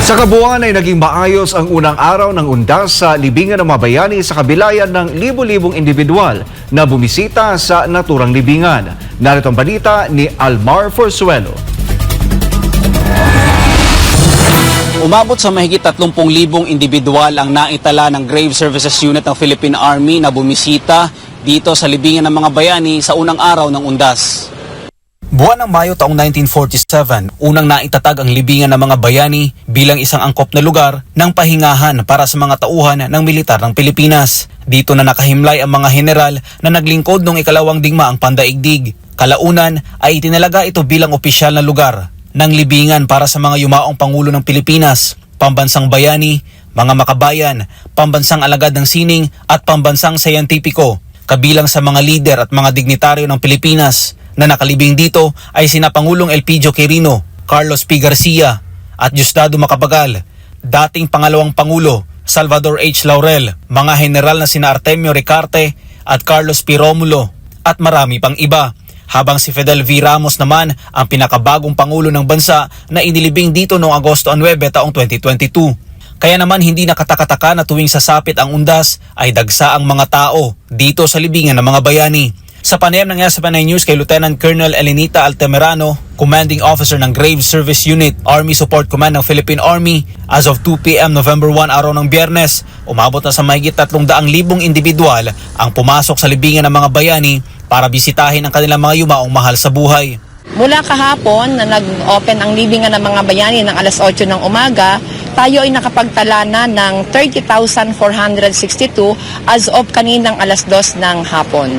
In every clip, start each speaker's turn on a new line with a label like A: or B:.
A: Sa kabuuan ay naging maayos ang unang araw ng undas sa libingan ng mga bayani sa kabilayan ng libo-libong individual na bumisita sa naturang libingan. Narito ang balita ni Almar Forzuelo.
B: Umabot sa mahigit 30,000 individual ang naitala ng Grave Services Unit ng Philippine Army na bumisita dito sa libingan ng mga bayani sa unang araw ng undas. Buwan ng Mayo taong 1947, unang naitatag ang libingan ng mga bayani bilang isang angkop na lugar ng pahingahan para sa mga tauhan ng militar ng Pilipinas. Dito na nakahimlay ang mga general na naglingkod noong ikalawang digmaang pandaigdig. Kalaunan ay itinalaga ito bilang opisyal na lugar ng libingan para sa mga yumaong Pangulo ng Pilipinas, pambansang bayani, mga makabayan, pambansang alagad ng sining at pambansang sayantipiko. Kabilang sa mga lider at mga dignitaryo ng Pilipinas na nakalibing dito ay sina Pangulong Elpidio Quirino, Carlos P. Garcia at Diosdado Macapagal, dating pangalawang Pangulo Salvador H. Laurel, mga general na sina Artemio Ricarte at Carlos P. Romulo at marami pang iba. Habang si Fidel V. Ramos naman ang pinakabagong Pangulo ng bansa na inilibing dito noong Agosto 9 taong 2022. Kaya naman hindi nakatakataka na tuwing sasapit ang undas ay dagsa ang mga tao dito sa libingan ng mga bayani. Sa panayam ng SFNI News kay Lieutenant Colonel Elenita Altamirano, Commanding Officer ng Grave Service Unit, Army Support Command ng Philippine Army, as of 2 p.m. November 1 araw ng Biyernes, umabot na sa mahigit 300,000 individual ang pumasok sa libingan ng mga bayani para bisitahin ang kanilang mga yumaong mahal sa buhay.
C: Mula kahapon na nag-open ang libingan ng mga bayani ng alas 8 ng umaga, tayo ay nakapagtala na ng 30,462 as of kaninang alas 2 ng hapon.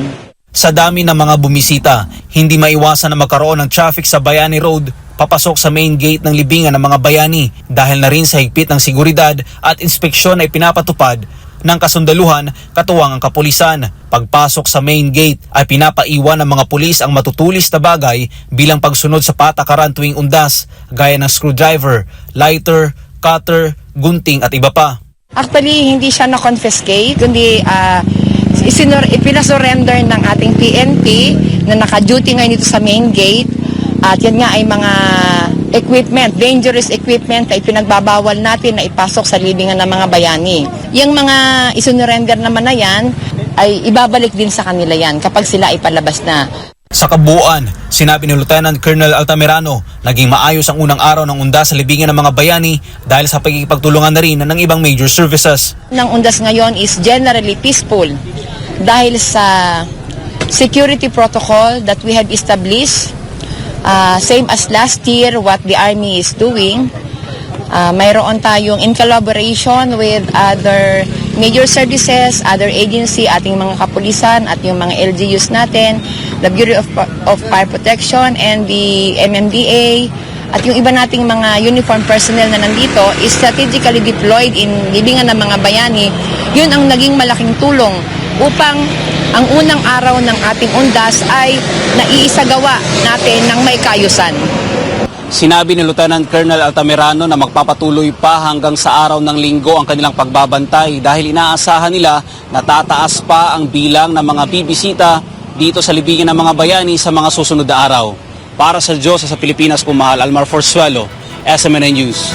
B: Sa dami ng mga bumisita, hindi maiwasan na magkaroon ng traffic sa Bayani Road papasok sa main gate ng libingan ng mga bayani dahil na rin sa higpit ng seguridad at inspeksyon ay pinapatupad ng kasundaluhan katuwang ang kapulisan. Pagpasok sa main gate ay pinapaiwan ng mga pulis ang matutulis na bagay bilang pagsunod sa patakaran tuwing undas gaya ng screwdriver, lighter, cutter, gunting at iba pa.
C: Actually, hindi siya na-confiscate, kundi ipinasurrender ng ating PNP na naka-duty ngayon dito sa main gate. At yan nga ay mga equipment, dangerous equipment ay pinagbabawal natin na ipasok sa libingan ng mga bayani. Yung mga isunurrender naman na yan ay ibabalik din sa kanila yan kapag sila ay palabas na.
B: Sa kabuuan, sinabi ni Lieutenant Colonel Altamirano, naging maayos ang unang araw ng undas sa libingan ng mga bayani dahil sa pagkikipagtulungan na rin ng ibang major services.
C: Ang undas ngayon is generally peaceful dahil sa security protocol that we have established, same as last year what the Army is doing. Mayroon tayong in collaboration with other major services, other agency, ating mga kapulisan at yung mga LGUs natin, the Bureau of Fire Protection and the MMDA, at yung iba nating mga uniform personnel na nandito is strategically deployed in libingan ng mga bayani. Yun ang naging malaking tulong upang ang unang araw ng ating undas ay naiisagawa natin ng may kaayusan.
B: Sinabi ni Lieutenant Colonel Altamirano na magpapatuloy pa hanggang sa araw ng Linggo ang kanilang pagbabantay dahil inaasahan nila na tataas pa ang bilang ng mga bibisita dito sa libingan ng mga bayani sa mga susunod na araw. Para sa Diyos sa Pilipinas pumahal, Almar Forzuelo, SMNI News.